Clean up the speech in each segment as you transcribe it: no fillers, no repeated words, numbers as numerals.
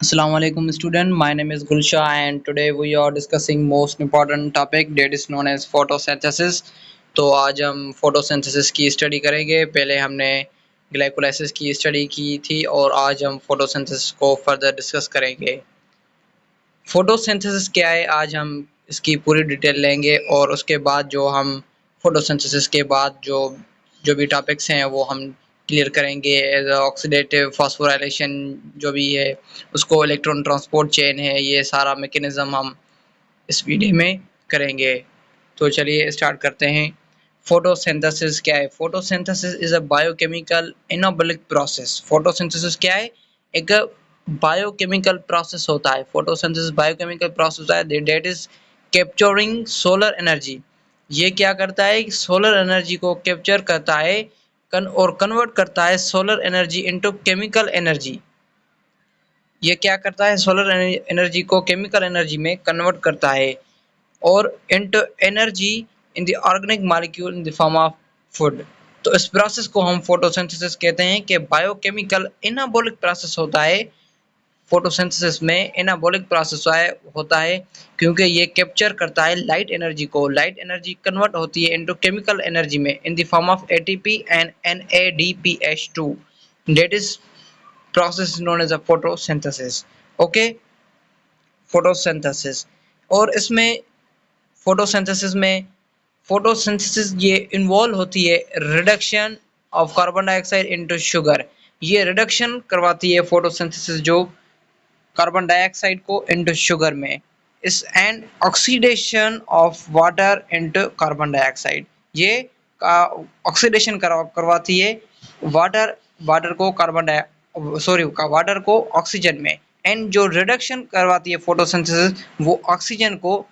Assalamu alaikum student. My name is Gulsha and today we are discussing most important topic that is known as photosynthesis. तो आज हम photosynthesis की study करेंगे। पहले हमने glycolysis की स्टडी की थी और आज हम photosynthesis को फर्दर डिस्कस करेंगे। फोटोसिंथेसिस क्या है, आज हम इसकी पूरी डिटेल लेंगे और उसके बाद जो हम फोटोसिंथेसिस के बाद जो जो भी टॉपिक्स हैं वो हम क्लियर करेंगे। एज ऑक्सीडेटिव फॉस्फोराइलेशन जो भी है उसको, इलेक्ट्रॉन ट्रांसपोर्ट चेन है, ये सारा मैकेनिज्म हम इस वीडियो में करेंगे। तो चलिए स्टार्ट करते हैं। फोटोसिंथेसिस क्या है? Photosynthesis is a biochemical anabolic process. Photosynthesis क्या है? एक बायोकेमिकल प्रोसेस होता है। फोटोसिंथेसिस बायोकेमिकल प्रोसेस होता है that is capturing solar energy. ये क्या करता है? सोलर एनर्जी को कैप्चर करता है और कन्वर्ट करता है solar energy into chemical energy. ये क्या करता है? सोलर एनर्जी को केमिकल एनर्जी में कन्वर्ट करता है और into energy in the organic molecule in the form of food. तो इस प्रोसेस को हम फोटोसिंथेसिस कहते हैं कि बायोकेमिकल एनाबॉलिक प्रोसेस होता है। फोटोसिंथेसिस में एनाबॉलिक प्रोसेस होता है क्योंकि ये कैप्चर करता है लाइट एनर्जी को। लाइट एनर्जी कन्वर्ट होती है इनटू केमिकल एनर्जी में in the form of ATP and NADPH2। That is process known as a photosynthesis. Okay, photosynthesis. और इसमें फोटोसिंथेसिस ये इन्वॉल्व होती है reduction of carbon dioxide into sugar. ये रिडक्शन करवाती है फोटोसिंथेसिस जो कार्बन डाइऑक्साइड को इनटू शुगर में। इस and oxidation of water into carbon dioxide. ये ऑक्सीडेशन करवाती है वाटर वाटर को वाटर को ऑक्सीजन में। एंड जो रिडक्शन करवाती है फोटोसिंथेसिस वो ऑक्सीजन को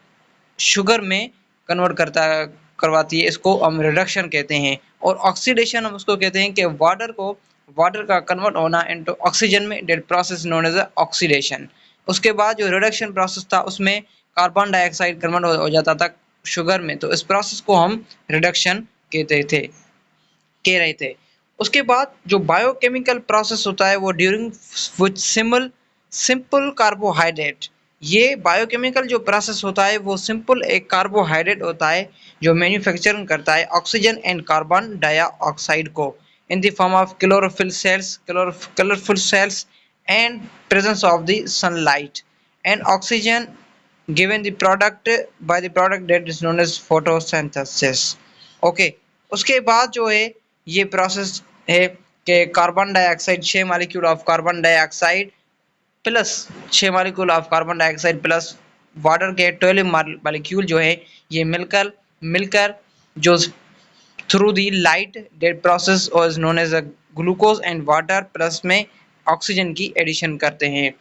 शुगर में करवाती है। इसको हम रिडक्शन कहते हैं। और ऑक्सीडेशन हम उसको कहते हैं कि वाटर का कन्वर्ट होना इनटू ऑक्सीजन में। That process known as oxidation. उसके बाद जो रिडक्शन प्रोसेस था उसमें कार्बन डाइऑक्साइड कन्वर्ट हो जाता था शुगर में। तो इस प्रोसेस को हम रिडक्शन कह रहे थे। उसके बाद जो बायोकेमिकल प्रोसेस होता है वो ड्यूरिंग विच सिंपल कार्बोहाइड्रेट। ये बायोकेमिकल जो प्रोसेस होता है वो सिंपल एक कार्बोहाइड्रेट होता है जो मैन्युफैक्चरिंग करता है ऑक्सीजन एंड कार्बन डाइऑक्साइड को in the form of chlorophyll cells and presence of the sunlight and oxygen given the product by the product that is known as photosynthesis. Okay, उसके बाद जो है ये प्रोसेस है कि carbon dioxide 6 molecule of carbon dioxide plus 6 molecule of carbon dioxide plus water के 12 molecule जो है ये मिलकर जो through the light that process was known as a glucose and water plus में ऑक्सीजन की एडिशन करते हैं।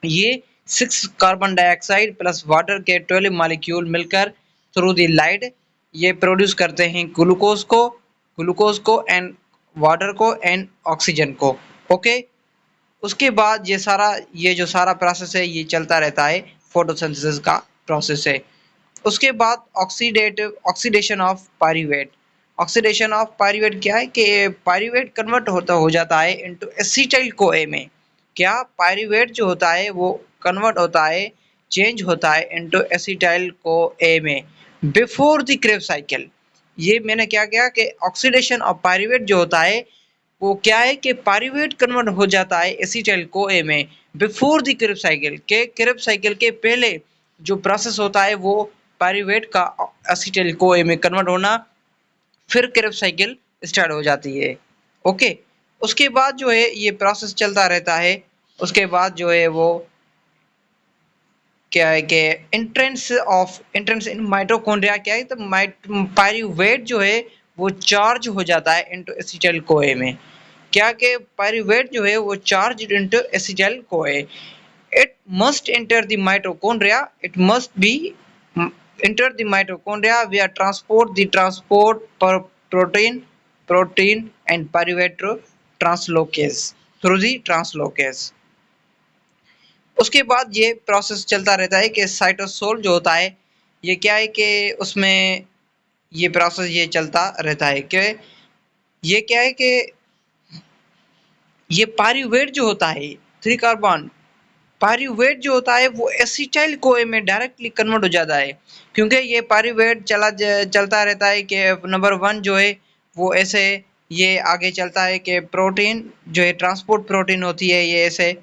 ये 6 कार्बन डाइऑक्साइड प्लस वाटर के 12 मॉलिक्यूल मिलकर थ्रू दी लाइट ये प्रोड्यूस करते हैं ग्लूकोज को एंड वाटर को एंड ऑक्सीजन को। ओके, उसके बाद ये जो सारा प्रोसेस है ये चलता रहता है, फोटोसिंथेसिस का प्रोसेस है। उसके बाद oxidation of pyruvate. Oxidation of pyruvate क्या है कि पायरूवेट कन्वर्ट हो जाता है इनटू एसिटाइल कोए में। क्या पायरूवेट जो होता है वो कन्वर्ट होता है, चेंज होता है इनटू एसिटाइल कोए में बिफोर द क्रेब साइकिल। ये मैंने क्या किया कि ऑक्सीडेशन ऑफ पायरूवेट जो होता है वो क्या है कि पायरूवेट कन्वर्ट हो जाता है एसिटाइल कोए में बिफोर द क्रेब साइकिल के पहले जो प्रोसेस होता है वो पायरूवेट का एसिटाइल कोए में कन्वर्ट होना, फिर क्रेब साइकिल स्टार्ट हो जाती है। ओके, उसके बाद जो है ये प्रोसेस चलता रहता है। उसके बाद जो है वो क्या है कि एंट्रेंस इन माइटोकॉन्ड्रिया क्या है, तो पायरूवेट जो है वो चार्ज हो जाता है इनटू एसिटाइल कोए में। क्या कि पायरूवेट जो है वो charge into acetyl CoA. It must enter the mitochondria, it must be enter the mitochondria via transport protein and pyruvate translocase through the translocase। उसके बाद ये प्रोसेस चलता रहता है कि साइटोसोल जो होता है ये क्या है कि उसमें ये प्रोसेस ये चलता रहता है कि ये क्या है कि ये पायरूवेट जो होता है 3 कार्बन पायरूवेट जो होता है वो एसिटाइल कोए में डायरेक्टली कन्वर्ट हो जाता है, क्योंकि ये पायरूवेट चलता रहता है कि नंबर 1 जो है वो ऐसे ये आगे चलता है कि प्रोटीन जो है ट्रांसपोर्ट प्रोटीन होती है ये ऐसे,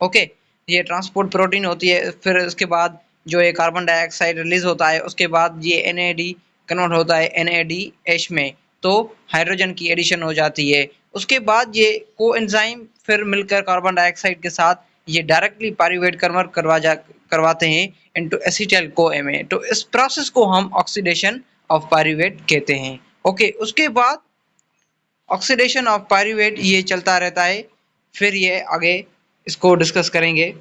ओके, ये ट्रांसपोर्ट प्रोटीन होती है। फिर उसके बाद जो ये कार्बन डाइऑक्साइड रिलीज होता है, उसके बाद ये NAD कन्वर्ट होता है NADH में, तो हाइड्रोजन की एडिशन हो जाती है। उसके बाद ये कोएंजाइम फिर मिलकर कार्बन डाइऑक्साइड के साथ ये डायरेक्टली पायरूवेट कन्वर्ट करवाते हैं इनटू एसिटाइल कोए में। तो इस प्रोसेस को हम ऑक्सीडेशन ऑफ पायरूवेट कहते हैं। ओके, उसके बाद ऑक्सीडेशन ऑफ पायरूवेट ये चलता रहता है, फिर ये आगे इसको डिस्कस करेंगे।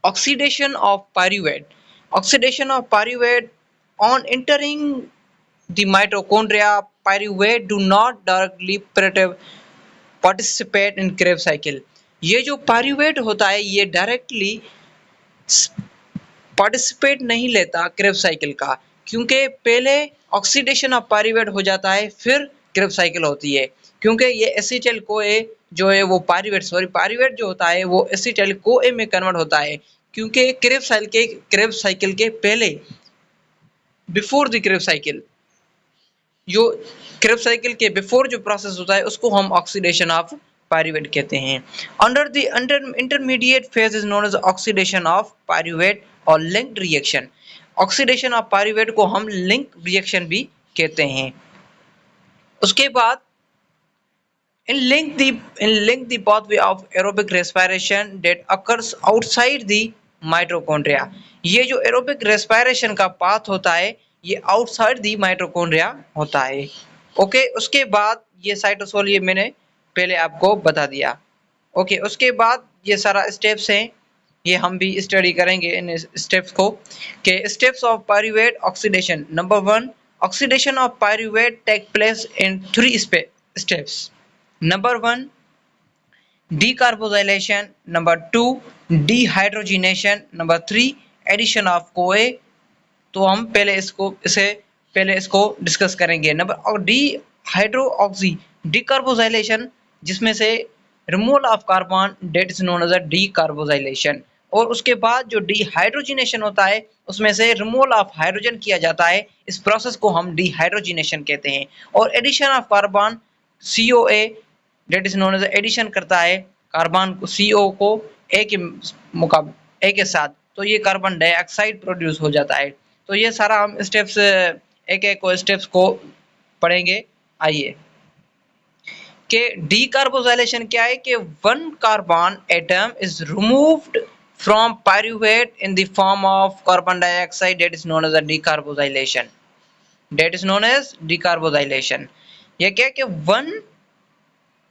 Oxidation of pyruvate. Oxidation of pyruvate on entering the mitochondria, pyruvate do not directly participate in Krebs cycle. ये जो पायरूवेट होता है ये डायरेक्टली पार्टिसिपेट नहीं लेता क्रेब्स साइकिल का, क्योंकि पहले ऑक्सीडेशन ऑफ पायरूवेट हो जाता है फिर क्रेब्स साइकिल होती है, क्योंकि ये एसिटाइल कोए जो है वो पायरूवेट जो होता है वो एसिटाइल कोए में कन्वर्ट होता है, क्योंकि क्रेब्स साइकिल के पहले बिफोर द क्रेब्स साइकिल, जो क्रेब्स साइकिल के बिफोर जो प्रोसेस होता है उसको हम ऑक्सीडेशन ऑफ पायरूवेट कहते हैं। Under the intermediate phase is known as oxidation of pyruvate और linked reaction. Oxidation of pyruvate को हम लिंक रिएक्शन भी कहते हैं। उसके बाद in link the pathway of aerobic respiration that occurs outside the mitochondria। ये जो एरोबिक रेस्पिरेशन का पाथ होता है ये आउटसाइड दी माइटोकॉन्ड्रिया होता है। ओके, उसके बाद ये साइटोसोल ये मैंने पहले आपको बता दिया। ओके, उसके बाद ये सारा स्टेप्स हैं, ये हम भी स्टडी करेंगे इन स्टेप्स को कि steps of pyruvate oxidation. Number 1, oxidation of pyruvate take place in 3 steps. Number 1, decarboxylation. Number 2, dehydrogenation. Number 3, addition of CoA। तो हम पहले इसको डिस्कस करेंगे। नंबर decarboxylation, जिसमें से removal of carbon, that is known as a decarboxylation। और उसके बाद जो डिहाइड्रोजिनेशन होता है उसमें से रिमूवल ऑफ हाइड्रोजन किया जाता है, इस प्रोसेस को हम डिहाइड्रोजिनेशन कहते हैं। और addition of carbon COA, that is known as addition करता है कार्बन को CO को A के साथ, तो ये कार्बन डाइऑक्साइड प्रोड्यूस हो जाता है। तो ये सारा हम स्टेप्स एक स्टेप्स को पढ़ेंगे। आइए कि डीकार्बोजाइलेशन क्या है कि 1 carbon atom is removed from pyruvate in the form of carbon dioxide, that is known as decarboxylation. That is known as decarboxylation. ये क्या कि 1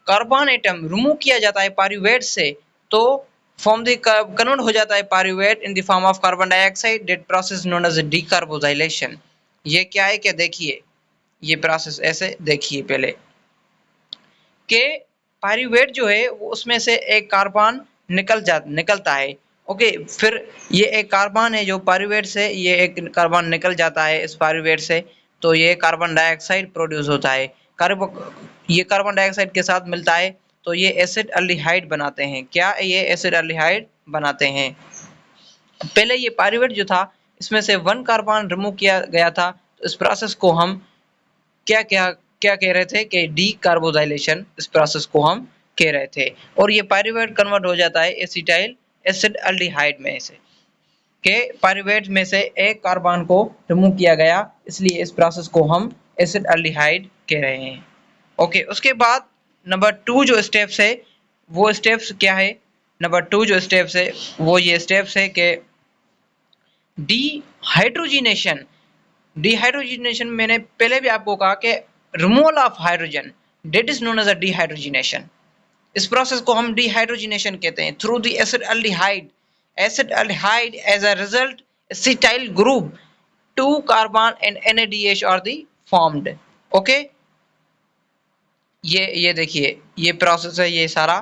कार्बन एटम रिमूव किया जाता है पायरूवेट से, तो फॉर्म द कन्वर्ट हो जाता है pyruvate in the form of carbon dioxide, that process known as decarboxylation. ये क्या है कि देखिए ये प्रोसेस ऐसे देखिए पहले कि पायरूवेट जो है वो उसमें से एक कार्बन निकलता है। ओके, फिर ये एक कार्बन है जो पायरूवेट से ये एक कार्बन निकल जाता है इस पायरूवेट से, तो ये कार्बन डाइऑक्साइड प्रोड्यूस होता है। ये कार्बन डाइऑक्साइड के साथ मिलता है तो ये एसिड अल्डिहाइड बनाते हैं। क्या ये एसिड अल्डिहाइड बनाते हैं? पहले ये पायरूवेट जो था इसमें से 1 कार्बन रिमूव किया गया था, तो इस प्रोसेस को हम क्या कह रहे थे कि डीकार्बोजाइलेशन, इस प्रोसेस को हम कह रहे थे। और ये पायरूवेट कन्वर्ट हो जाता है एसिटाइल एसिड अल्डिहाइड में से, के पायरूवेट में से एक कार्बन को रिमूव किया गया, इसलिए इस प्रोसेस को हम एसिड अल्डिहाइड कह रहे हैं। ओके, उसके बाद नंबर 2 जो स्टेप्स है वो स्टेप्स क्या है? नंबर 2 जो स्टेप्स है वो ये स्टेप्स है कि डिहाइड्रोजिनेशन मैंने पहले भी आपको कहा कि removal of hydrogen, that is known as a dehydrogenation. इस प्रोसेस को हम डिहाइड्रोजिनेशन कहते हैं through the acid aldehyde as a result acetyl group 2 carbon and NADH are the formed. Okay, ये देखिए ये प्रोसेस है ये सारा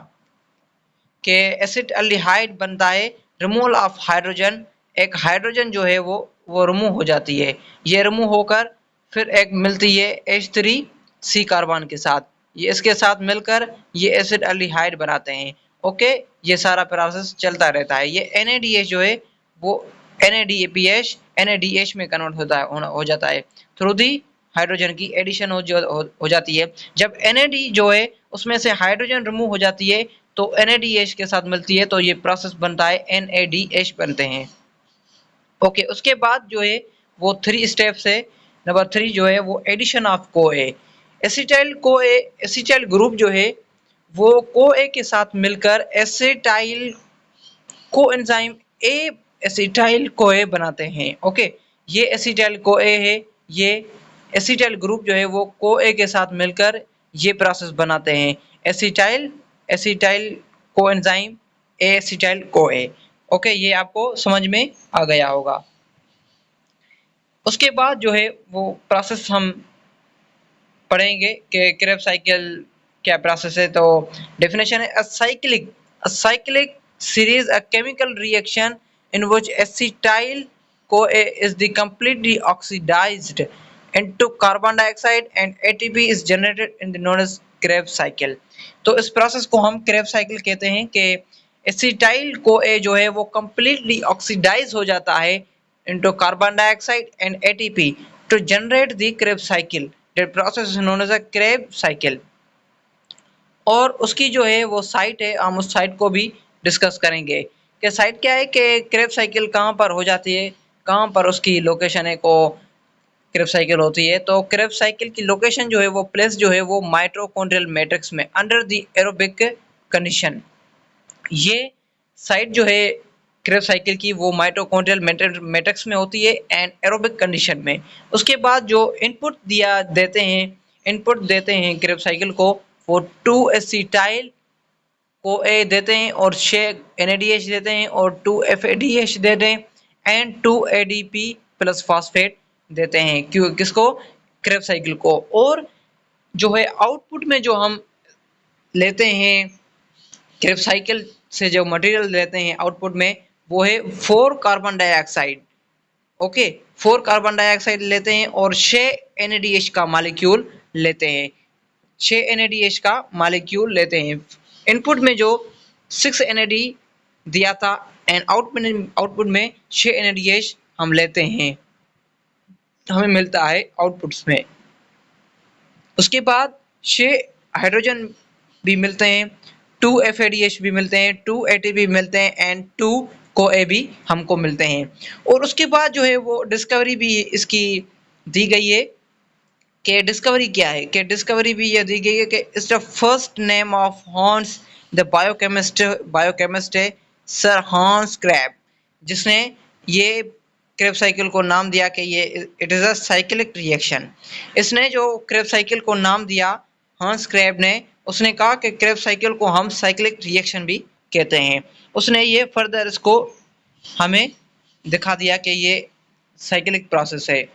कि एसिड अल्डिहाइड बनता है, रिमूवल ऑफ हाइड्रोजन, एक हाइड्रोजन जो है वो रिमूव हो जाती है, ये रिमूव होकर फिर एक मिलती है H3C कार्बन के साथ, ये इसके साथ मिलकर ये एसिड अल्डिहाइड बनाते हैं। ओके, ये सारा प्रोसेस चलता रहता है। ये NADH जो है वो NADH में कन्वर्ट हो जाता है थ्रू दी हाइड्रोजन की एडिशन हो जाती है। जब NAD जो है उसमें से हाइड्रोजन रिमूव हो जाती है तो NADH के साथ मिलती है, तो ये प्रोसेस बनता है, NADH बनते हैं। ओके, उसके बाद जो है वो 3 स्टेप्स है। नंबर 3 जो है वो addition of CoA। Acetyl group जो है वो CoA के साथ मिलकर acetyl coenzyme A acetyl CoA बनाते हैं। ओके, ये एसिटाइल CoA है। ये एसिटाइल ग्रुप जो है वो CoA के साथ मिलकर ये प्रोसेस बनाते हैं, acetyl acetyl coenzyme A acetyl CoA। Okay, ये आपको समझ में आ गया होगा। उसके बाद जो है वो प्रोसेस हम पढ़ेंगे कि क्रेब्स साइकिल क्या प्रोसेस है। तो डेफिनेशन है, a cyclic series a chemical reaction in which acetyl CoA is the completely oxidized into carbon dioxide and ATP is generated in the known as Krebs cycle। तो इस process को हम Krebs cycle कहते हैं कि acetyl CoA जो है वो completely oxidize हो जाता है into carbon dioxide and ATP to generate the Krebs cycle। That process is known as a Krebs cycle। और उसकी जो है वो साइट है, हम उस साइट को भी डिस्कस करेंगे कि साइट क्या है, कि क्रेब्स साइकिल कहाँ पर हो जाती है, कहाँ पर उसकी लोकेशन है को क्रेब्स साइकिल होती है। तो क्रेब्स साइकिल की लोकेशन जो है वो प्लेस जो है वो माइटोकॉन्ड्रियल मैट्रिक्स में अंडर द एरोबिक कंडीशन। ये साइट जो है क्रेब्स साइकिल की वो माइटोकॉन्ड्रियल मैट्रिक्स में होती है एंड एरोबिक कंडीशन में। उसके बाद जो इनपुट देते हैं क्रेब्स साइकिल को, वो 2 एसिटाइल CoA देते हैं और 6 NADH देते हैं और 2 FADH देते हैं एंड 2 ADP प्लस फॉस्फेट देते हैं। क्यों, किसको, क्रेब्स साइकिल को। और जो है आउटपुट में जो हम लेते हैं क्रेब्स साइकिल से जो मटेरियल लेते हैं आउटपुट में, वो है 4 carbon dioxide. Okay, 4 carbon dioxide लेते हैं और 6 NADH का मॉलिक्यूल लेते हैं, 6 NADH का मॉलिक्यूल लेते हैं। इनपुट में जो 6 NAD दिया था एंड आउटपुट में 6 NADH हम लेते हैं, हमें मिलता है आउटपुट्स में। उसके बाद 6 हाइड्रोजन भी मिलते हैं, 2 FADH भी मिलते हैं, 2 ATP मिलते हैं एंड 2 CoA भी हमको मिलते हैं। और उसके बाद जो है वो डिस्कवरी भी इसकी दी गई है कि डिस्कवरी क्या है, कि डिस्कवरी भी यह दी गई है कि it's the first name of horns the biochemist है सर हॉर्न्स क्रैब, जिसने ये क्रेब साइकिल को नाम दिया कि ये it is a cyclic reaction. इसने जो क्रेब साइकिल को नाम दिया हॉर्न्स क्रैब ने, उसने कहा कि क्रेब साइकिल को हम साइक्लिक रिएक्शन भी कहते हैं। उसने ये फर्दर इसको हमें दिखा दिया कि ये साइक्लिक प्रोसेस है।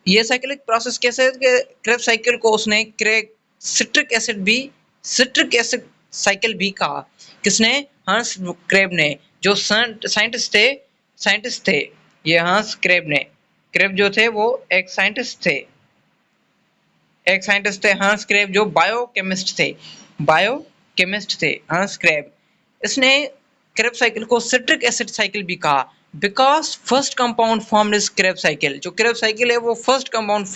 ये साइक्लिक प्रोसेस कैसे है कि क्रेब साइकिल को उसने सिट्रिक एसिड साइकिल भी कहा। किसने, हंस क्रेब ने, जो साइंटिस्ट थे ये हंस क्रेब ने। क्रेब जो थे वो एक साइंटिस्ट थे हंस क्रेब, जो बायोकेमिस्ट थे हंस क्रेब। इसने क्रेब साइकिल को सिट्रिक एसिड साइकिल भी कहा because first compound formed is Krebs cycle. जो क्रेब साइकिल है वो फर्स्ट कंपाउंड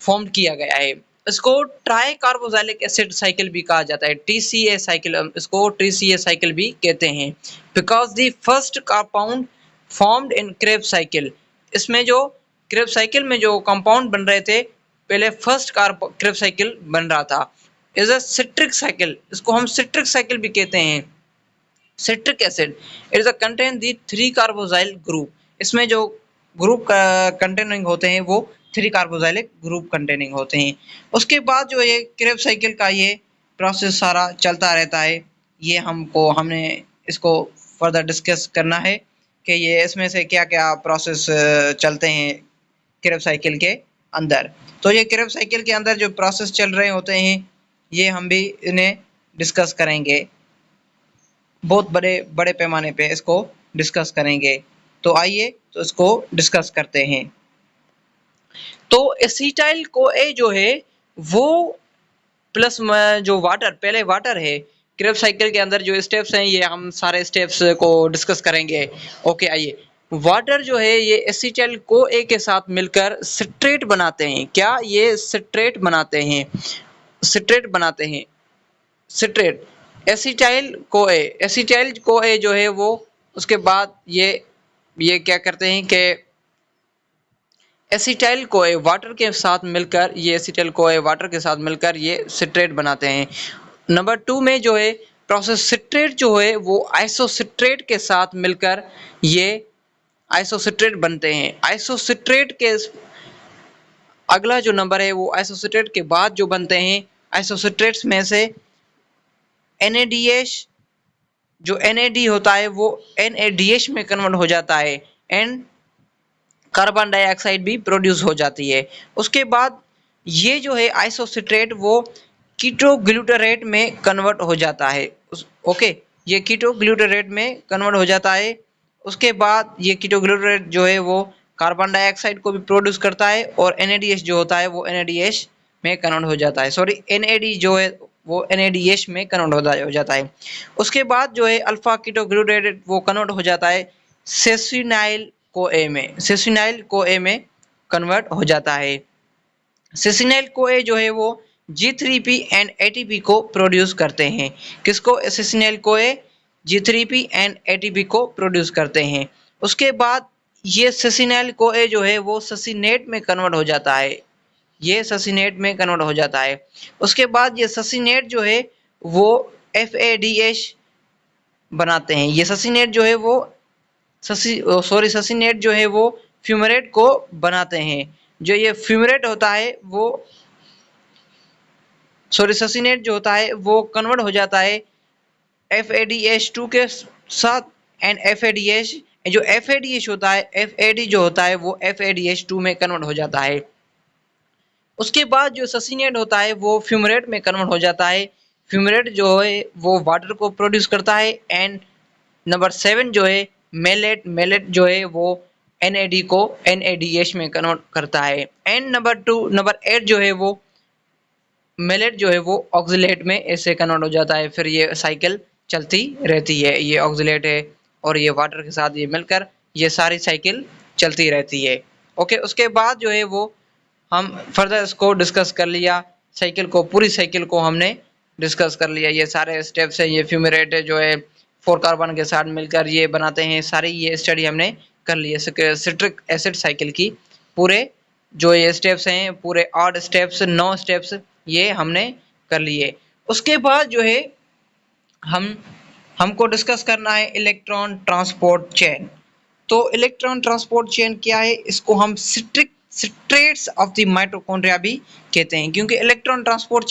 फॉर्म्ड किया गया है। इसको ट्राई कार्बोक्सिलिक एसिड साइकिल भी कहा जाता है, TCA साइकिल, इसको TCA साइकिल भी कहते हैं because the first compound formed in Krebs cycle. इसमें जो क्रेब साइकिल में जो कंपाउंड बन रहे थे पहले फर्स्ट क्रेब साइकिल बन रहा था इज अ सिट्रिक साइकिल, इसको हम सिट्रिक साइकिल भी कहते हैं। Citric acid it is a contain the 3 carboxyl group, इसमें जो ग्रुप कंटेनिंग होते हैं वो 3 कार्बोक्सिलिक ग्रुप कंटेनिंग होते हैं। उसके बाद जो ये क्रेब साइकिल का ये प्रोसेस सारा चलता रहता है, ये हमने इसको फर्दर डिस्कस करना है कि ये इसमें से क्या क्या प्रोसेस चलते हैं क्रेब साइकिल के अंदर। तो ये क्रेब साइकिल के अंदर जो प्रोसेस चल रहे होते हैं ये हम भी इन्हें डिस्कस करेंगे, बहुत बड़े पैमाने पे इसको डिस्कस करेंगे। तो आइए तो इसको डिस्कस करते हैं। तो एसिटाइल CoA जो है वो प्लस जो वाटर, पहले वाटर है क्रेब्स साइकिल के अंदर जो स्टेप्स हैं ये हम सारे स्टेप्स को डिस्कस करेंगे। ओके, आइए। वाटर जो है ये एसिटाइल को ए के साथ मिलकर सिट्रेट बनाते हैं। क्या ये सिट्रेट बनाते हैं? सिट्रेट बनाते हैं, सिट्रेट। एसिटाइल को ए जो है वो उसके बाद ये क्या करते हैं कि एसिटाइल को ए वाटर के साथ मिलकर ये एसिटाइल को ए वाटर के साथ मिलकर ये सिट्रेट बनाते हैं। नंबर 2 में जो है प्रोसेस सिट्रेट जो है वो आइसोसिट्रेट के साथ मिलकर ये आइसोसिट्रेट बनते हैं। आइसोसिट्रेट के अगला जो नंबर है वो आइसोसिट्रेट के बाद जो बनते हैं आइसोसिट्रेट्स में से NADH, जो NAD होता है वो NADH में कन्वर्ट हो जाता है एंड कार्बन डाइऑक्साइड भी प्रोड्यूस हो जाती है। उसके बाद ये जो है आइसोसिट्रेट वो कीटोग्लूटारेट में कन्वर्ट हो जाता है। ओके, ये कीटोग्लूटारेट में कन्वर्ट हो जाता है। उसके बाद ये कीटोग्लूटारेट जो है वो कार्बन डाइऑक्साइड को भी प्रोड्यूस करता है और NADH जो होता है वो NADH में कन्वर्ट हो जाता है। सॉरी, NAD जो है वो NADH में कन्वर्ट हो जाता है। उसके बाद जो है अल्फा कीटोग्लूटारेट वो कन्वर्ट हो जाता है सेसिनाइल को ए में, सेसिनाइल को ए में कन्वर्ट हो जाता है। सेसिनाइल को ए जो है वो G3P एंड ATP को प्रोड्यूस करते हैं। किसको? सेसिनाइल को ए G3P एंड ATP को प्रोड्यूस करते हैं। उसके बाद ये सेसिनाइल को ए जो है वो ससिनेट में कन्वर्ट हो जाता है, ये ससिनेट में कन्वर्ट हो जाता है। उसके बाद ये ससिनेट जो है वो FADH बनाते हैं। ये ससिनेट जो है वो ससिनेट जो है वो फ्यूमरेट को बनाते हैं। जो ये फ्यूमरेट होता है वो ससिनेट जो होता है वो कन्वर्ट हो जाता है FADH2 के साथ एंड FADH जो FADH होता है FAD जो होता है वो FADH2 में कन्वर्ट हो जाता है। उसके बाद जो ससिनेट होता है वो फ्यूमरेट में कन्वर्ट हो जाता है। फ्यूमरेट जो है वो वाटर को प्रोड्यूस करता है एंड नंबर 7 जो है मेलेट जो है वो NAD को NADH में कन्वर्ट करता है एंड नंबर 8 जो है वो मेलेट जो है वो ऑक्सिलेट में ऐसे कन्वर्ट हो जाता है। फिर ये साइकिल चलती रहती है, ये ऑक्सिलेट है और ये वाटर के साथ ये मिलकर ये सारी साइकिल चलती रहती है। ओके, उसके बाद जो है वो हम फर्दर इसको डिस्कस कर लिया, साइकिल को, पूरी साइकिल को हमने डिस्कस कर लिया। ये सारे स्टेप्स हैं, ये फ्यूमरेट जो है 4 कार्बन के साथ मिलकर ये बनाते हैं, सारी ये स्टडी हमने कर ली है सिट्रिक एसिड साइकिल की। पूरे जो ये स्टेप्स हैं, पूरे 8 स्टेप्स, 9 स्टेप्स ये हमने कर लिए। उसके बाद जो है हमको डिस्कस करना है इलेक्ट्रॉन ट्रांसपोर्ट चेन। तो इलेक्ट्रॉन ट्रांसपोर्ट चेन क्या है? इसको हम स्ट्रेट्स ऑफ द माइटोकॉन्ड्रिया भी कहते हैं, क्योंकि इलेक्ट्रॉन ट्रांसपोर्ट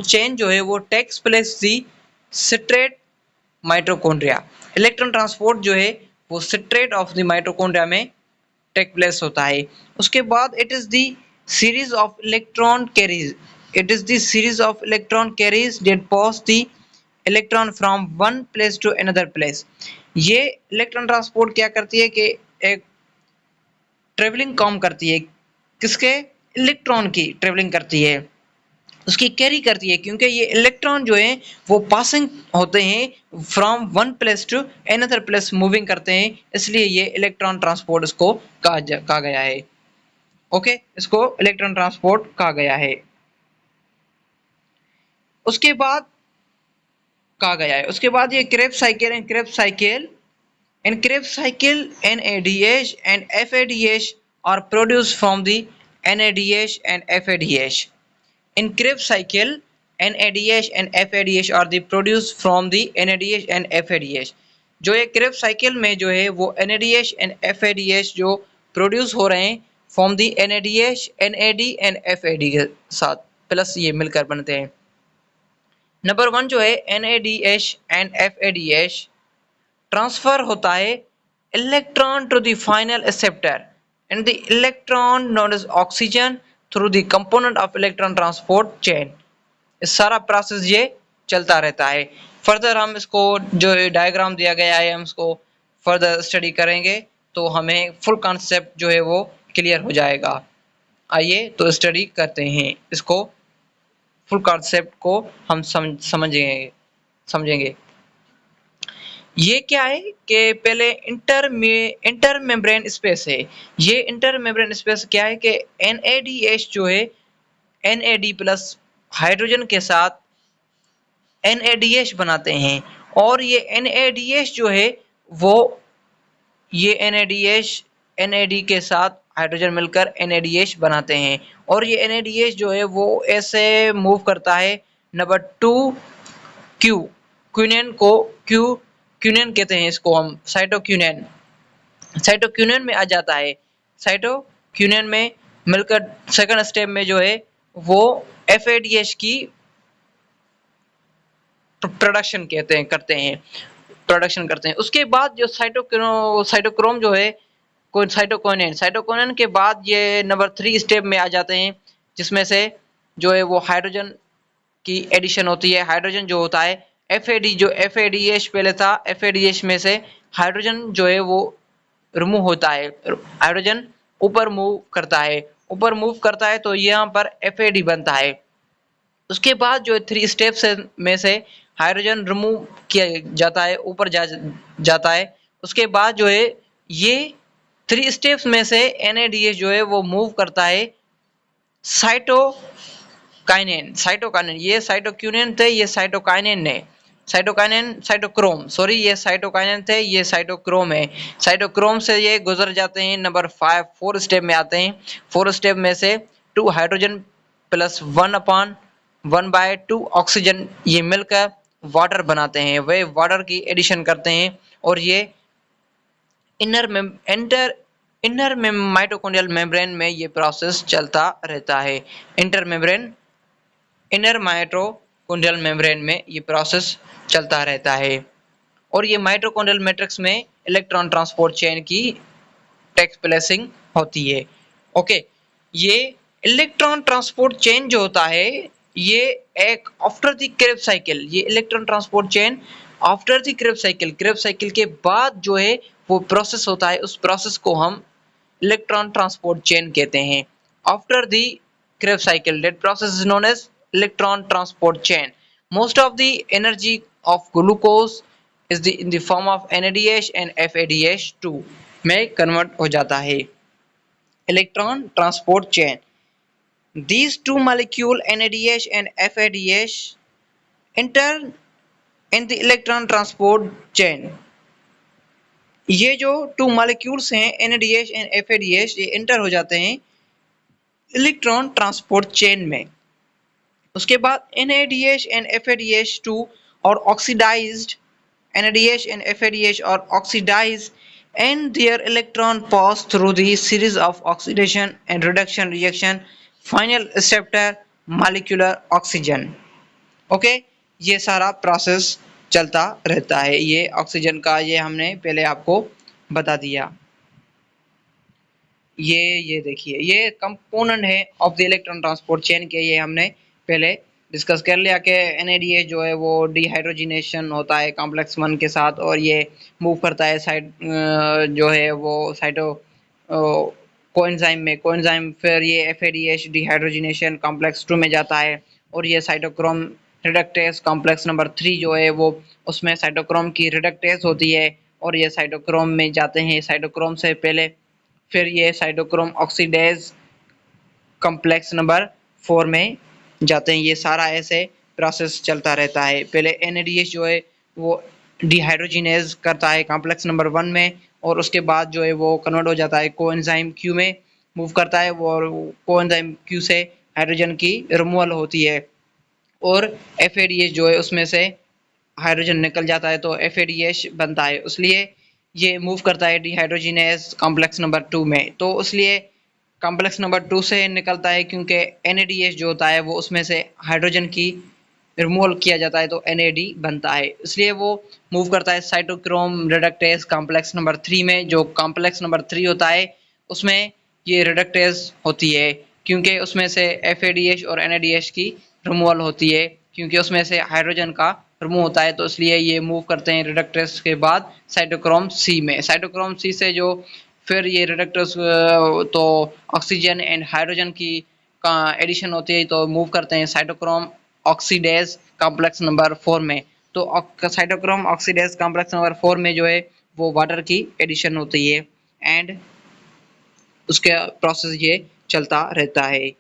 चेन जो है वो takes place the straight mitochondria. Electron transport जो है वो स्ट्रेट ऑफ द माइटोकॉन्ड्रिया में टेक प्लेस होता है। उसके बाद it is the series of electron carriers, it is the series of electron carriers that pass the electron from one place to another place। ये electron transport क्या करती है कि एक ट्रेवलिंग काम करती है, किसके? इलेक्ट्रॉन की ट्रेवलिंग करती है, उसकी कैरी करती है, क्योंकि ये इलेक्ट्रॉन जो है वो पासिंग होते हैं from one place to another place, moving करते हैं, इसलिए ये इलेक्ट्रॉन ट्रांसपोर्ट इसको कहा गया है। ओके, इसको इलेक्ट्रॉन ट्रांसपोर्ट कहा गया है। उसके बाद ये Krebs cycle NADH and FADH are produced from the NADH and FADH। In Krebs cycle NADH and FADH are the produced from the NADH and FADH। जो ये क्रेब्स साइकिल में जो है वो NADH and FADH जो produce हो रहे हैं from the NADH, NAD and FAD के साथ प्लस ये मिलकर बनते हैं। नंबर 1 जो है NADH एंड FADH ट्रांसफर होता है electron to the final acceptor and the electron known as oxygen through the component of electron transport chain. इस सारा प्रोसेस ये चलता रहता है। फर्दर हम इसको जो डायग्राम दिया गया है हम इसको फर्दर स्टडी करेंगे तो हमें फुल कॉन्सेप्ट जो है वो क्लियर हो जाएगा। आइए तो स्टडी करते हैं इसको। फुल कॉन्सेप्ट को हम समझेंगे। ये क्या है कि पहले इंटर मेम्ब्रेन स्पेस है। ये इंटर मेम्ब्रेन स्पेस क्या है कि NADH जो है NAD प्लस हाइड्रोजन के साथ NADH बनाते हैं, और ये NADH जो है वो ये NAD के साथ हाइड्रोजन मिलकर NADH बनाते हैं, और ये NADH जो है वो ऐसे मूव करता है नंबर 2 क्यूनिन को क्यूनिन कहते हैं इसको हम, साइटोक्यूनिन में आ जाता है। साइटोक्यूनिन में मिलकर सेकंड स्टेप में जो है वो FADH की प्रोडक्शन करते हैं। उसके बाद जो साइटोक्रोम जो है साइटोकिनिन के बाद ये नंबर 3 स्टेप में आ जाते हैं, जिसमें से जो है वो हाइड्रोजन की एडिशन होती है। हाइड्रोजन जो होता है FADH पहले था, FADH में से हाइड्रोजन जो है वो रिमूव होता है, हाइड्रोजन ऊपर मूव करता है तो यहाँ पर FAD बनता है। उसके बाद जो 3 स्टेप्स में से हाइड्रोजन रिमूव किया जाता है, ऊपर जाता है। उसके बाद जो है ये 3 स्टेप्स में से NADH जो है वो मूव करता है साइटोकाइनेन। ये साइटोक्यूनिन थे, ये साइटोकाइनेन है। ये साइटोकाइनेन थे, ये साइटोक्रोम है। साइटोक्रोम से ये गुजर जाते हैं नंबर 4 स्टेप में आते हैं। 4 स्टेप में से 2 हाइड्रोजन प्लस 1/2 ऑक्सीजन ये मिलकर वाटर बनाते हैं, वे वाटर की एडिशन करते हैं, और ये इनर माइटोकॉन्ड्रियल मेम्ब्रेन में ये प्रोसेस चलता रहता है। इनर माइटोकॉन्ड्रियल मेम्ब्रेन में ये प्रोसेस चलता रहता है, और ये माइटोकॉन्ड्रियल मैट्रिक्स में इलेक्ट्रॉन ट्रांसपोर्ट चेन की टेक्स प्लेसिंग होती है। ओके, ये इलेक्ट्रॉन ट्रांसपोर्ट चेन जो होता है ये एक आफ्टर द क्रेब्स साइकिल, ये electron transport chain after the Krebs cycle के बाद जो है वो प्रोसेस होता है, उस प्रोसेस को हम इलेक्ट्रॉन ट्रांसपोर्ट चेन कहते हैं। After the Krebs cycle that process is known as electron transport chain. Most of the energy of glucose is in the form of NADH and FADH2 में convert हो जाता है। Electron transport chain, these two molecules NADH and FADH enter in the electron transport chain। ये जो 2 molecules हैं NADH and FADH ये enter हो जाते हैं इलेक्ट्रॉन ट्रांसपोर्ट चेन में। उसके बाद NADH and FADH2 और ऑक्सीडाइज्ड NADH and FADH और oxidise and their electron pass through the series of oxidation and reduction reaction final acceptor molecular oxygen. Okay, ये सारा प्रोसेस चलता रहता है। ये ऑक्सीजन का ये हमने पहले आपको बता दिया। ये देखिए ये कंपोनेंट है of the electron transport chain के, ये हमने पहले डिस्कस कर लिया कि NADH जो है वो डिहाइड्रोजिनेशन होता है कॉम्प्लेक्स 1 के साथ, और ये मूव करता है साइड जो है वो साइटो कोएंजाइम फिर ये FADH डिहाइड्रोजिनेशन कॉम्प्लेक्स 2 में जाता है, और ये साइटोक्रोम रिडक्टेज कॉम्प्लेक्स नंबर 3 जो है वो उसमें साइटोक्रोम की रिडक्टेज होती है, और ये साइटोक्रोम में जाते हैं। साइटोक्रोम से पहले फिर ये साइटोक्रोम ऑक्सीडेज कॉम्प्लेक्स नंबर 4 में जाते हैं। ये सारा ऐसे प्रोसेस चलता रहता है। पहले NADH जो है वो डिहाइड्रोजिनेज करता है कॉम्प्लेक्स नंबर 1 में, और उसके बाद जो है वो कन्वर्ट हो जाता है कोएंजाइम Q में मूव करता है, वो कोएंजाइम Q से हाइड्रोजन की रिमूवल होती है, और FADH जो है उसमें से हाइड्रोजन निकल जाता है तो FADH बनता है। इसलिए ये मूव करता है डिहाइड्रोजिनेज कॉम्प्लेक्स नंबर 2 में, तो इसलिए कॉम्प्लेक्स नंबर 2 से निकलता है क्योंकि NADH जो होता है वो उसमें से हाइड्रोजन की रिमूवल किया जाता है तो NAD बनता है, इसलिए वो मूव करता है साइटोक्रोम रिडक्टेज कॉम्प्लेक्स नंबर 3 में। जो कॉम्प्लेक्स नंबर 3 होता है उसमें ये रिडक्टेज होती है क्योंकि उसमें से FADH और NADH की रिमूवल होती है, क्योंकि उसमें से हाइड्रोजन का रिमूव होता है, तो इसलिए ये मूव करते हैं रिडक्टेज के बाद साइटोक्रोम C में। साइटोक्रोम C से जो फिर ये रिडक्टेज तो ऑक्सीजन एंड हाइड्रोजन की का एडिशन होती है तो मूव करते हैं साइटोक्रोम ऑक्सीडेज कॉम्प्लेक्स नंबर 4 में। तो साइटोक्रोम ऑक्सीडेज कॉम्प्लेक्स नंबर 4 में जो है वो वाटर की एडिशन होती है एंड उसके प्रोसेस ये चलता रहता है।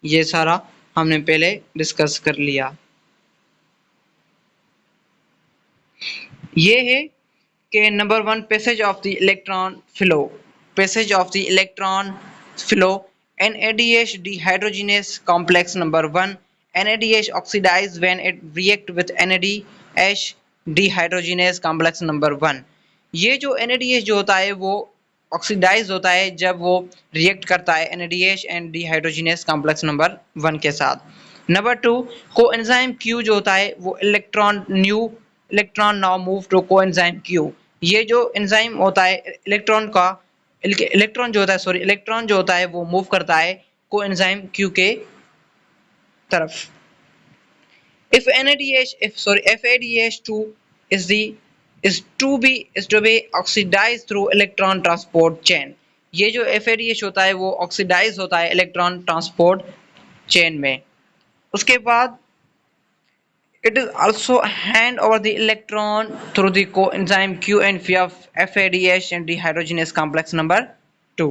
ये सारा हमने पहले डिस्कस कर लिया। ये है कि number 1 passage of the electron flow. Passage of the electron flow NADH dehydrogenase complex number 1 NADH oxidize when it react with NADH dehydrogenase complex number 1। ये जो NADH जो होता है वो ऑक्सीडाइज होता है जब वो रिएक्ट करता है NADH and dehydrogenase complex number 1 के साथ। नंबर 2 कोएंजाइम Q जो होता है वो electron now move to coenzyme Q। ये जो एंजाइम होता है इलेक्ट्रॉन जो होता है वो मूव करता है कोएंजाइम Q के तरफ। FADH2 is to be oxidized through electron transport chain। ये जो FADH होता है वो ऑक्सीडाइज होता है इलेक्ट्रॉन ट्रांसपोर्ट चेन में। उसके बाद it is also hand over the electron through the coenzyme Q and FADH and dehydrogenase complex number 2।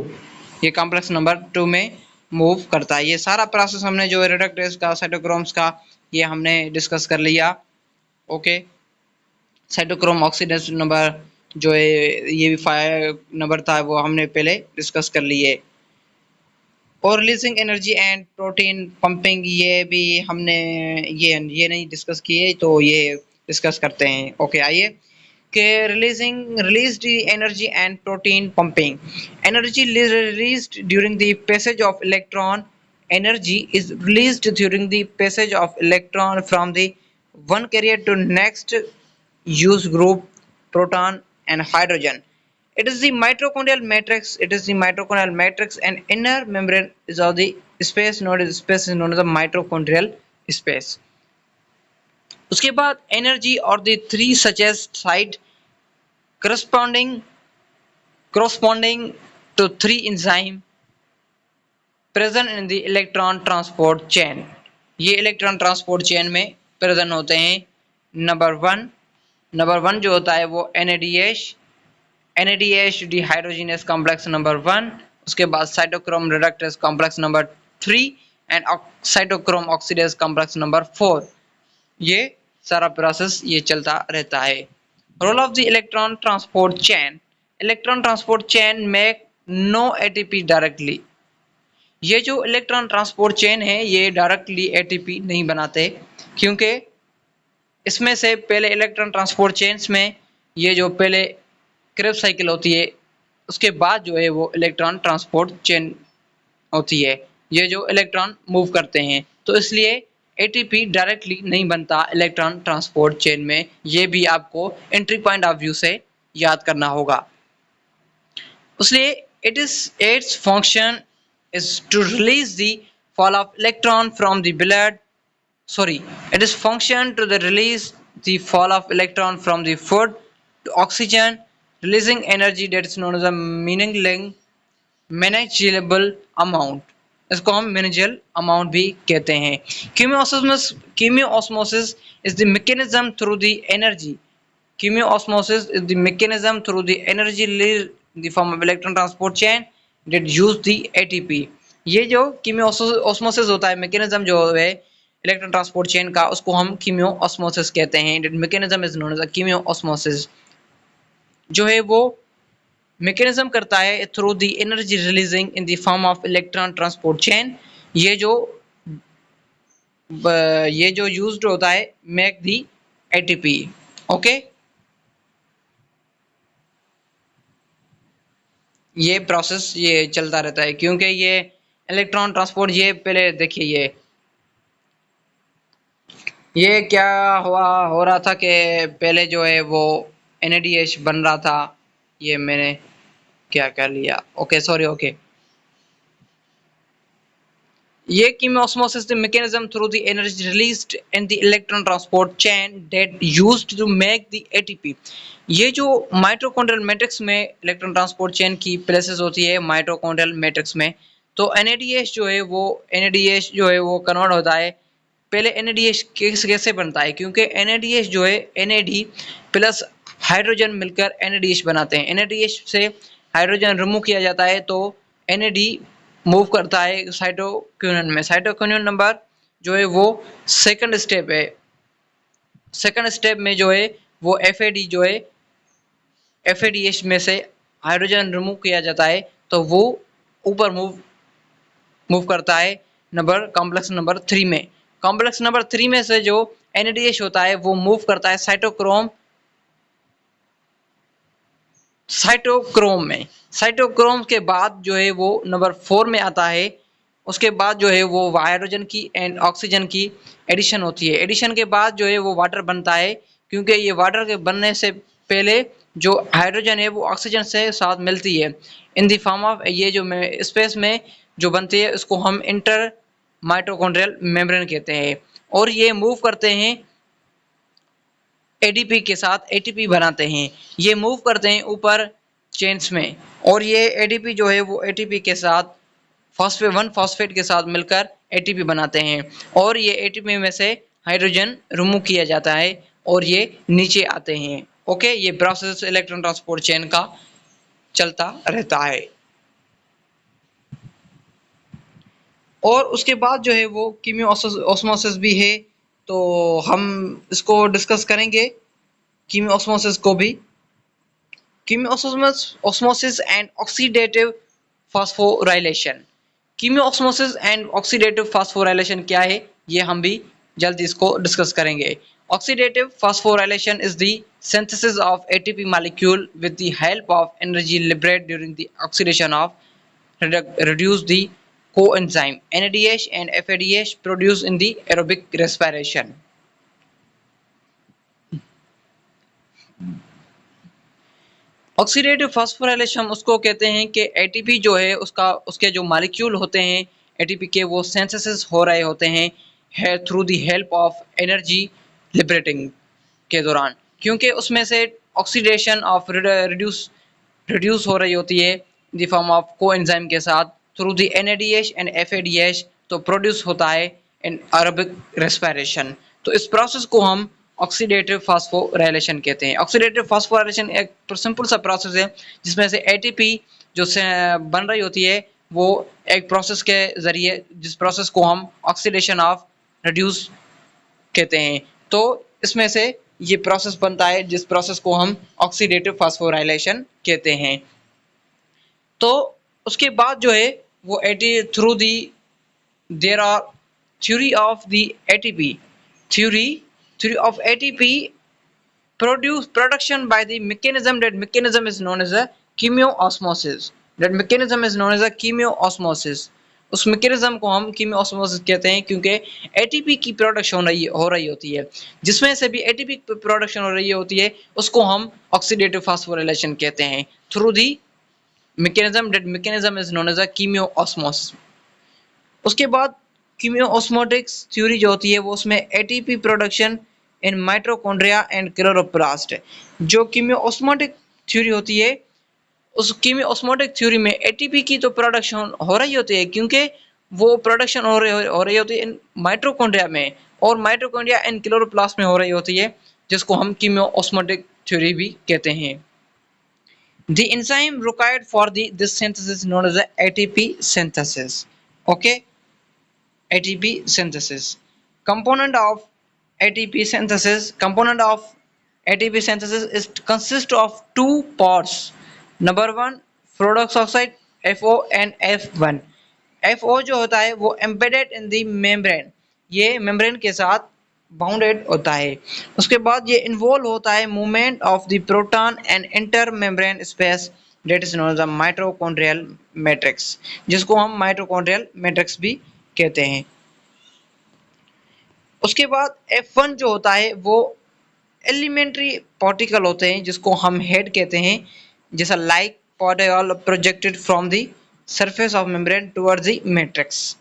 ये कॉम्प्लेक्स नंबर 2 में मूव करता है। ये सारा प्रोसेस हमने जो रिडक्टेज का साइटोक्रोम्स का ये हमने डिस्कस कर लिया। ओके, साइटोक्रोम ऑक्सीडेज नंबर जो है ये भी 5 नंबर था वो हमने पहले डिस्कस कर लिए। और releasing energy and protein pumping ये भी हमने ये नहीं डिस्कस किए तो ये डिस्कस करते हैं। ओके, आइए कि released energy and protein pumping। Energy released during the passage of electron। Energy is released during the passage of electron from the one carrier to next use group proton and hydrogen। It is the mitochondrial matrix and inner membrane is of the space known as the mitochondrial space। उसके बाद energy और the three suggest site corresponding to three enzyme present in the electron transport chain। ये electron transport chain में present होते हैं। Number one जो होता है वो NADH डिहाइड्रोजिनेस कॉम्प्लेक्स नंबर 1। उसके बाद cytochrome reductase complex number 3 and cytochrome oxidase complex number 4। ये सारा प्रोसेस ये चलता रहता है। Role of the electron transport chain make no ATP directly. ये जो इलेक्ट्रॉन ट्रांसपोर्ट चेन है ये डायरेक्टली ATP नहीं बनाते, क्योंकि इसमें से पहले इलेक्ट्रॉन ट्रांसपोर्ट चेन्स में ये जो पहले क्रेब्स साइकिल होती है उसके बाद जो है वो इलेक्ट्रॉन ट्रांसपोर्ट चेन होती है, ये जो इलेक्ट्रॉन मूव करते हैं, तो इसलिए ATP डायरेक्टली नहीं बनता इलेक्ट्रॉन ट्रांसपोर्ट चेन में। ये भी आपको एंट्री पॉइंट ऑफ व्यू से याद करना होगा। इसलिए its function is to release the fall of electron from the blood। it is function to the release the fall of electron from the food to oxygen, releasing energy that is known as a manageable amount। इसको हम manageable amount भी कहते हैं। Chemiosmosis is the mechanism through the energy released in the form of electron transport chain that use the ATP। ये जो कीमियोऑस्मोसिस होता है mechanism जो है इलेक्ट्रॉन ट्रांसपोर्ट चेन का, उसको हम कीमियोऑस्मोसिस कहते हैं। That mechanism is known as chemiosmosis, जो है वो मैकेनिज्म करता है through the energy releasing in the form of electron transport chain. ये जो यूज्ड होता है मेक द ATP। ओके, ये प्रोसेस ये चलता रहता है, क्योंकि ये इलेक्ट्रॉन ट्रांसपोर्ट ये पहले देखिए ये क्या हो रहा था कि पहले जो है वो NADH बन रहा था, ये मैंने क्या कर लिया। ओके, ये chemiosmosis the mechanism through the energy released in the electron transport chain that used to make the ATP। ये जो माइटोकॉन्ड्रियल मैट्रिक्स में इलेक्ट्रॉन ट्रांसपोर्ट चेन की प्लेसेस होती है माइटोकॉन्ड्रियल मैट्रिक्स में, तो NADH जो है वो कन्वर्ट होता है। पहले NADH कैसे बनता है, क्योंकि NADH जो है NAD प्लस हाइड्रोजन मिलकर NADH बनाते हैं। NADH से हाइड्रोजन रिमूव किया जाता है तो NAD मूव करता है साइटोक्विनोन में। साइटोक्विनोन नंबर जो है वो सेकंड स्टेप है। सेकंड स्टेप में जो है वो FAD जो है FADH में से हाइड्रोजन रिमूव किया जाता है तो वो ऊपर मूव करता है कॉम्प्लेक्स नंबर 3 में। कॉम्प्लेक्स नंबर 3 में से जो NADH होता है वो मूव करता है साइटोक्रोम में। साइटोक्रोम के बाद जो है वो नंबर 4 में आता है। उसके बाद जो है वो हाइड्रोजन की एंड ऑक्सीजन की एडिशन होती है। एडिशन के बाद जो है वो वाटर बनता है, क्योंकि ये वाटर के बनने से पहले जो हाइड्रोजन है वो ऑक्सीजन से साथ मिलती है इन द फॉर्म ऑफ, ये जो स्पेस में जो बनती है उसको हम इंटर माइटोकॉन्ड्रियल मेम्ब्रेन कहते हैं। और ये मूव करते हैं ADP के साथ ATP बनाते हैं। ये मूव करते हैं ऊपर चेन्स में, और ये ADP जो है वो ATP के साथ फॉस्फेट के साथ मिलकर ATP बनाते हैं, और ये ATP में से हाइड्रोजन रिमूव किया जाता है और ये नीचे आते हैं। ओके, ये प्रोसेस इलेक्ट्रॉन ट्रांसपोर्ट चेन का चलता रहता है। और उसके बाद जो है वो कीमियो ऑस्मोसिस भी है, तो हम इसको डिस्कस करेंगे कीमियो ऑस्मोसिस को भी। Chemiosmosis and oxidative phosphorylation. Chemiosmosis and oxidative phosphorylation क्या है, ये हम भी जल्दी इसको डिस्कस करेंगे। Oxidative phosphorylation is the synthesis of ATP molecule with the help of energy liberated during the oxidation of reduce the coenzyme NADH and FADH produced in the aerobic respiration. Oxidative phosphorylation उसको कहते हैं कि ATP जो है उसके जो molecule होते हैं ATP के, वो सिंथेसिस हो रहे होते हैं through the help of energy liberating के दौरान, क्योंकि उसमें से ऑक्सीडेशन ऑफ रिड्यूस हो रही होती है द फॉर्म ऑफ कोएंजाइम के साथ through the NADH and FADH, तो प्रोड्यूस होता है इन एरोबिक रेस्पिरेशन। तो इस प्रोसेस को हम ऑक्सीडेटिव फास्फोराइलेशन कहते हैं। ऑक्सीडेटिव फास्फोराइलेशन एक सिंपल सा प्रोसेस है जिसमें से ATP जो से बन रही होती है वो एक प्रोसेस के जरिए, जिस प्रोसेस को हम ऑक्सीडेशन ऑफ रिड्यूस कहते हैं, तो इसमें से ये प्रोसेस बनता है जिस प्रोसेस को हम ऑक्सीडेटिव फास्फोराइलेशन कहते हैं। तो उसके बाद जो है वो through the there are theory of the ATP theory of ATP production by the mechanism, that mechanism is known as a chemiosmosis. उस मैकेनिज्म को हम कीमियोस्मोसिस कहते हैं, क्योंकि ATP की प्रोडक्शन हो रही होती है। जिसमें से भी ATP प्रोडक्शन हो रही होती है उसको हम ऑक्सीडेटिव फास्फोराइलेशन कहते हैं through the mechanism, that mechanism is known as a chemiosmosis. उसके बाद कीमियोस्मोटिक्स थ्योरी जो होती है वो उसमें ATP production in mitochondria and chloroplast. जो कीमियोस्मोटिक थ्योरी होती है उस कीमियोस्मोटिक थ्योरी में ATP की तो प्रोडक्शन हो रही होती है, क्योंकि वो प्रोडक्शन हो रही होती है इन माइटोकॉन्ड्रिया में, और माइटोकॉन्ड्रिया एंड क्लोरोप्लास्ट में हो रही होती है, जिसको हम कीमियोस्मोटिक थ्योरी भी कहते हैं। The enzyme required for this synthesis is known as the ATP synthesis. Okay, ATP synthesis. Component of ATP synthesis is consist of two parts. Number 1 Frodox oxide FO and F1. FO जो होता है वो embedded in the membrane, ये membrane के साथ bounded होता है। उसके बाद ये इन्वॉल्व होता है movement of the proton and inter membrane space, that is known as the mitochondrial matrix, जिसको हम माइटोकॉन्ड्रियल मैट्रिक्स भी कहते हैं। उसके बाद F1 जो होता है वो एलिमेंट्री पार्टिकल होते हैं, जिसको हम हेड कहते हैं, जैसा like particle projected from the surface of membrane towards the matrix.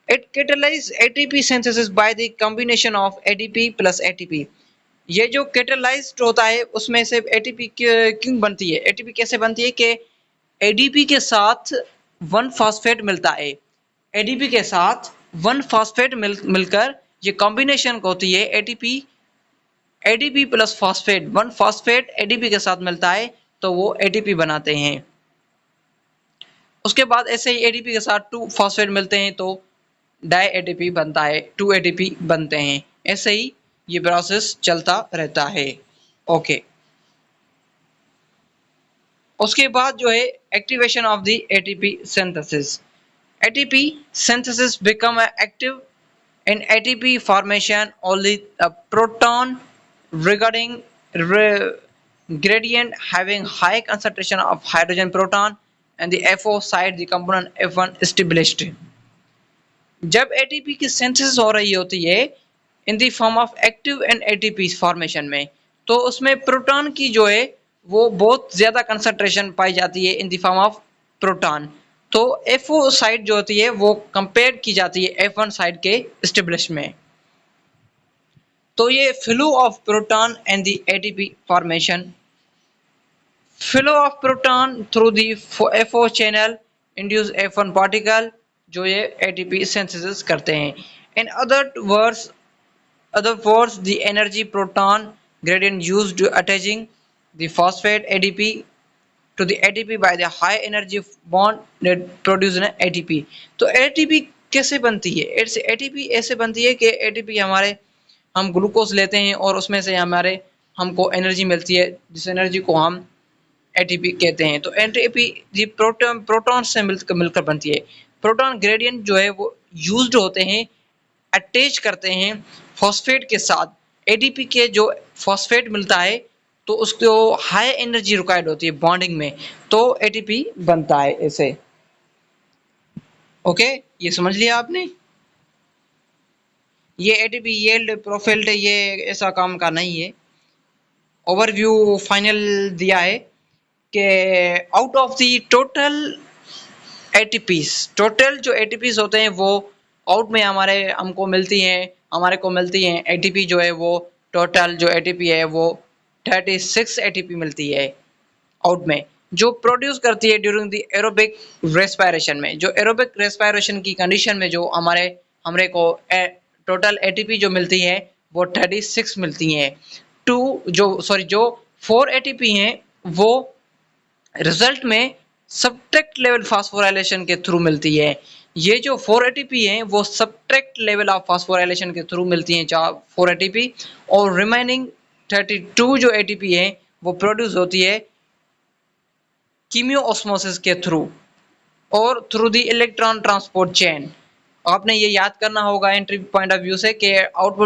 It catalyze ATP synthesis by the combination of ADP plus ATP. ये जो catalyzed होता है उसमें से ATP क्यों बनती है, ATP कैसे बनती है कि ADP के साथ वन फास्फेट मिलता है। एडीपी के साथ वन फास्फेट मिलकर ये कॉम्बिनेशन होती है ATP ADP plus phosphate. One phosphate ADP के साथ मिलता है तो वो एटीपी बनाते हैं। उसके बाद ऐसे ही एडीपी के साथ टू फास्फेट मिलते हैं तो डाई एटीपी बनता है, टू एटीपी बनते हैं। ऐसे ही ये प्रोसेस चलता रहता है। ओके, उसके बाद जो है activation of the ATP synthesis. ATP synthesis become active in ATP formation only a proton regarding gradient having high concentration of hydrogen proton and the FO side the component F1 established। जब ATP की synthesis हो रही होती है in the form of active and ATP formation में, तो उसमें proton की जो है वो बहुत ज्यादा कंसंट्रेशन पाई जाती है इन द फॉर्म ऑफ प्रोटॉन। तो FO साइड जो होती है वो कंपेयर की जाती है F1 साइड के स्टेब्लिश में। तो ये flow of proton and the ATP formation. Flow of proton through the FO channel induce F1 particle जो ये ATP सिंथेसिस करते हैं। In other words the energy proton gradient used to attaching the phosphate ADP to the ATP by the high energy bond that produce an ATP। तो ATP कैसे बनती है? ATP ऐसे बनती है कि ATP हम ग्लूकोज लेते हैं और उसमें से हमको एनर्जी मिलती है, जिस एनर्जी को हम ATP कहते हैं। तो ATP ये प्रोटॉन से मिलकर बनती है। प्रोटॉन ग्रेडियंट जो है वो यूज्ड होते हैं, अटैच करते हैं फॉस्फेट के साथ। एडीपी के जो फॉस्फेट मिलता है तो उसको हाई एनर्जी रिक्वायर्ड होती है बॉन्डिंग में, तो एटीपी बनता है ऐसे। ओके, ये समझ लिया आपने। ये एटीपी यील्ड प्रोफाइल ये ऐसा काम का नहीं है। ओवरव्यू फाइनल दिया है कि out of the total ATPs, total जो एटीपीज होते हैं वो आउट में हमको मिलती हैं एटीपी जो है वो टोटल जो एटीपी है वो 36 एटीपी मिलती है आउट में, जो प्रोड्यूस करती है ड्यूरिंग द एरोबिक रेस्पिरेशन में। जो एरोबिक रेस्पिरेशन की कंडीशन में जो हमरे को टोटल एटीपी जो मिलती है वो 36 मिलती हैं। जो 4 एटीपी हैं वो रिजल्ट में सब्ट्रैक्ट लेवल फास्फोराइलेशन के थ्रू मिलती है। ये जो 4 एटीपी हैं वो सब्ट्रैक्ट लेवल ऑफ फास्फोराइलेशन के थ्रू मिलती हैं 4 एटीपी, और रिमेनिंग 32 जो एटीपी हैं वो प्रोड्यूस होती है कीमियो ऑस्मोसिस के थ्रू और through the electron transport chain. आपने ये याद करना होगा एंट्री पॉइंट ऑफ व्यू से कि आउट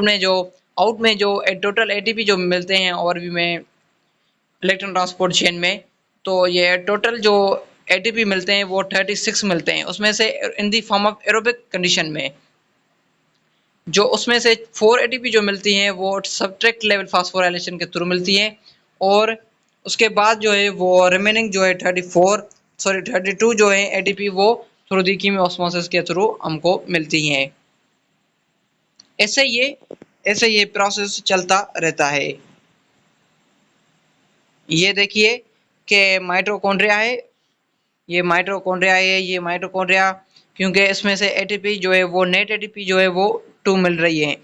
में जो टोटल एटीपी जो मिलते हैं ओवरव्यू में इलेक्ट्रॉन ट्रांसपोर्ट चेन में, तो ये टोटल जो एटीपी मिलते हैं वो 36 मिलते हैं। उसमें से in the form of aerobic condition में जो उसमें से 4 एटीपी जो मिलती हैं वो सब्ट्रैक्ट लेवल फास्फोराइलेशन के थ्रू मिलती हैं, और उसके बाद जो है वो रिमेनिंग जो है 32 जो है एटीपी वो थ्रू दी कीमियो ऑस्मोसिस के थ्रू हमको मिलती हैं। ऐसे ये प्रोसेस चलता रहता है। ये देखिए कि माइटोकॉन्ड्रिया है, ये माइटोकॉन्ड्रिया क्योंकि इसमें से एटीपी जो है वो नेट एटीपी जो है वो 2 मिल रही है।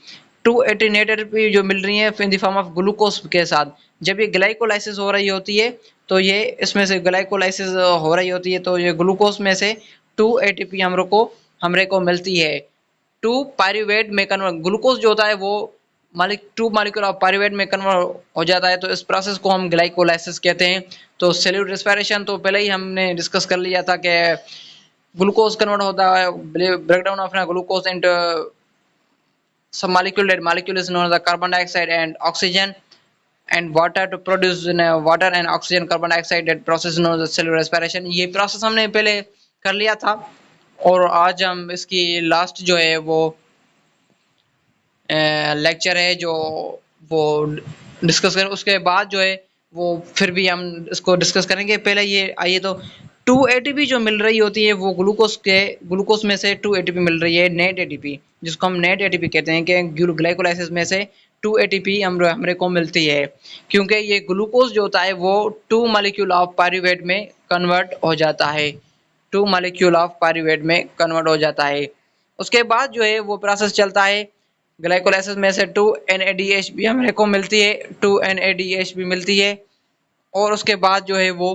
280 नेट एटीपी जो मिल रही है इन द फॉर्म ऑफ ग्लूकोज के साथ। जब ये ग्लाइकोलाइसिस हो रही होती है तो ये इसमें से ग्लाइकोलाइसिस हो रही होती है तो ये ग्लूकोज में से 2 एटीपी हमरे को मिलती है। 2 पायरुवेट में कन्वर्ट, ग्लूकोज जो होता है वो 2 मॉलिक्यूल ऑफ पायरुवेट में कन्वर्ट हो जाता है, तो इस प्रोसेस को हम ग्लाइकोलाइसिस कहते हैं। तो सेल्यूलर रेस्पिरेशन तो पहले ही हमने डिस्कस कर लिया था कि ग्लूकोज कन्वर्ट होता है, breakdown of glucose into some molecule, that molecule is known as the carbon dioxide and oxygen and water to produce water and oxygen carbon dioxide, that process is known as cellular respiration। ये process हमने पहले कर लिया था और आज हम इसकी लास्ट जो है वो लेक्चर है जो वो डिस्कस करें। उसके बाद जो है वो फिर भी हम इसको डिस्कस करेंगे। पहले ये आइए तो 2 एटीपी जो मिल रही होती है वो ग्लूकोज में से 2 एटीपी मिल रही है, नेट एटीपी, जिसको हम नेट एटीपी कहते हैं कि ग्लाइकोलाइसिस में से 2 एटीपी हमरे को मिलती है, क्योंकि ये ग्लूकोज जो होता है वो 2 मॉलिक्यूल ऑफ पायरुवेट में कन्वर्ट हो जाता है। 2 मॉलिक्यूल ऑफ पाइरूवेट में कन्वर्ट हो जाता है। उसके बाद जो है वो प्रोसेस चलता है, ग्लाइकोलाइसिस में से 2 NADH भी हमारे को मिलती है, 2 NADH भी मिलती है। और उसके बाद जो है वो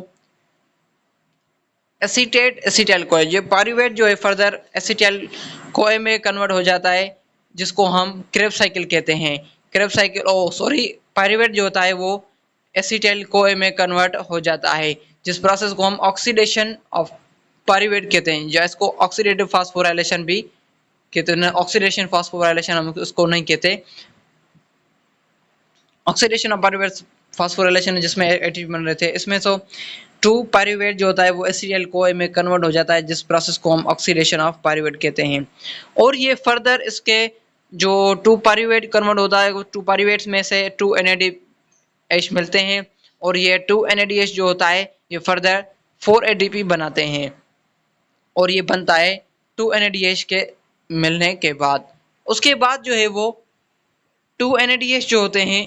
एसीटेट एसिटाइल कोए, ये पाइरूवेट जो है फर्दर एसिटाइल कोए में कन्वर्ट हो जाता है, जिसको हम क्रेब्स साइकिल कहते हैं। क्रेब्स साइकिल पाइरूवेट जो होता है वो एसिटाइल कोए में कन्वर्ट हो जाता है, जिस प्रोसेस को हम ऑक्सीडेशन ऑफ पाइरूवेट कहते हैं, या इसको ऑक्सीडेटिव फास्फोराइलेशन भी कहते हैं। ऑक्सीडेशन फास्फोराइलेशन हम उसको नहीं कहते, ऑक्सीडेशन ऑफ पाइरूवेट फास्फोराइलेशन जिसमें एटीपी बन रहे थे, इसमें तो 2 पाइरूवेट जो होता है वो एसिटाइल कोए में कन्वर्ट हो जाता है, जिस प्रोसेस को हम ऑक्सीडेशन ऑफ पाइरूवेट कहते हैं। और ये फर्दर इसके जो 2 पाइरूवेट कन्वर्ट होता है, वो 2 पाइरूवेट्स में से 2 NADH मिलते हैं, और ये 2 NADH जो होता है ये फर्दर 4 ATP बनाते हैं, और ये बनता है 2 NADH के मिलने के बाद। उसके बाद जो है वो 2 NADH जो होते हैं,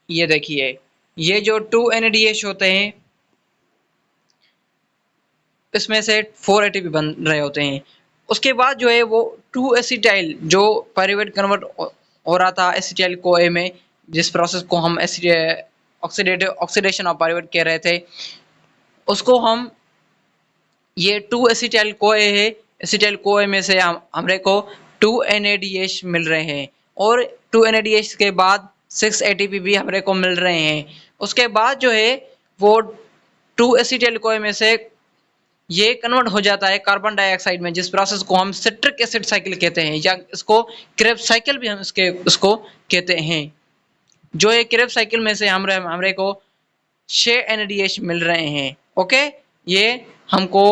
ये देखिए, ये जो 2 NADH होते हैं इसमें से 4 ATP बन रहे होते हैं। उसके बाद जो है वो 2 एसिटाइल जो पाइरूवेट कन्वर्ट हो रहा था एसिटाइल कोए में, जिस प्रोसेस को हम ऑक्सीडेशन ऑफ पाइरूवेट कह रहे थे, उसको हम ये 2 एसिटाइल कोए है, एसिटाइल कोए में से हमरे को 2 NADH मिल रहे हैं, और 2 NADH के बाद 6 ATP भी हमरे को मिल रहे हैं। उसके बाद जो है वो 2 एसिटाइल कोए में से ये कन्वर्ट हो जाता है कार्बन डाइऑक्साइड में, जिस प्रोसेस को हम सिट्रिक एसिड साइकिल कहते हैं, या इसको क्रेब्स साइकिल भी हम उसको कहते हैं। जो ये क्रेब्स साइकिल में से हमरे को 6 NADH मिल रहे हैं। ओके, ये हमको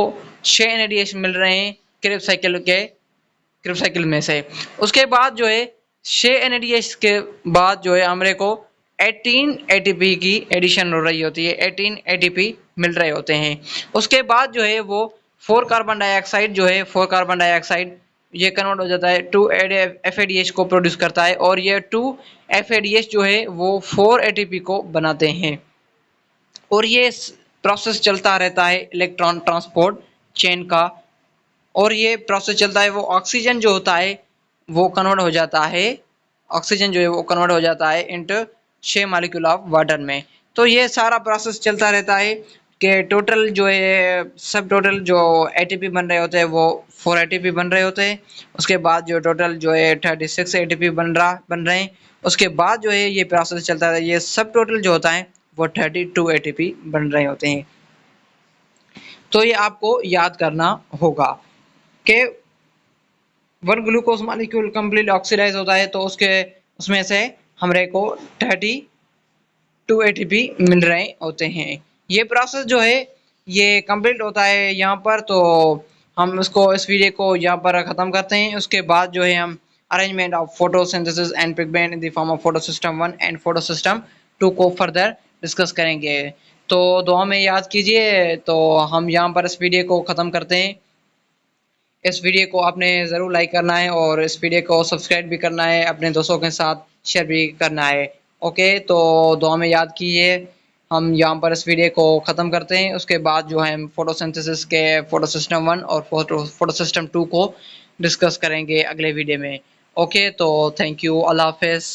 6 NADH मिल रहे हैं क्रेब्स साइकिल में से। उसके बाद जो है 6 NADH के बाद जो है हमरे को 18 ATP की एडिशन हो रही होती है, 18 ATP मिल रहे होते हैं। उसके बाद जो है वो 4 कार्बन डाइऑक्साइड जो है 4 कार्बन डाइऑक्साइड ये कन्वर्ट हो जाता है, 2 FADH को प्रोड्यूस करता है, और ये 2 FADH जो है वो 4 ATP को बनाते हैं, और ये प्रोसेस चलता रहता है इलेक्ट्रॉन ट्रांसपोर्ट चेन का। और ये प्रोसेस चलता है, वो ऑक्सीजन जो होता है वो कन्वर्ट हो जाता है, ऑक्सीजन जो है वो कन्वर्ट हो जाता है इनटू 6 मॉलिक्यूल ऑफ वाटर में। तो ये सारा प्रोसेस चलता रहता है कि टोटल जो है सब टोटल जो ATP बन रहे होते हैं वो 4 ATP बन रहे होते हैं। उसके बाद जो टोटल जो है 36 ATP बन रहे हैं। उसके बाद जो है ये प्रोसेस चलता है, ये सब टोटल जो होता है वो 32 ATP बन रहे होते हैं। तो ये आपको याद करना होगा कि 1 ग्लूकोज मॉलिक्यूल कंप्लीट ऑक्सीडाइज होता है, तो उसमें से हमरे को 32 ATP मिल रहे होते हैं। ये प्रोसेस जो है ये कंप्लीट होता है यहाँ पर, तो हम इस वीडियो को यहाँ पर ख़त्म करते हैं। उसके बाद जो है हम arrangement of photosynthesis and pigment in the form of photosystem 1 and photosystem 2 को फर्दर डिस्कस करेंगे। तो दुआ में याद कीजिए। तो हम यहाँ पर इस वीडियो को ख़त्म करते हैं। इस वीडियो को आपने ज़रूर लाइक करना है, और इस वीडियो को सब्सक्राइब भी करना है, अपने दोस्तों के साथ शेयर भी करना है। ओके, तो दुआ में याद कीजिए। हम यहाँ पर इस वीडियो को ख़त्म करते हैं। उसके बाद जो है हम फोटोसिंथेसिस के फोटोसिस्टम 1 और फोटोसिस्टम 2 को डिस्कस करेंगे अगले वीडियो में। ओके, तो थैंक यू, अल्लाह हाफिज़।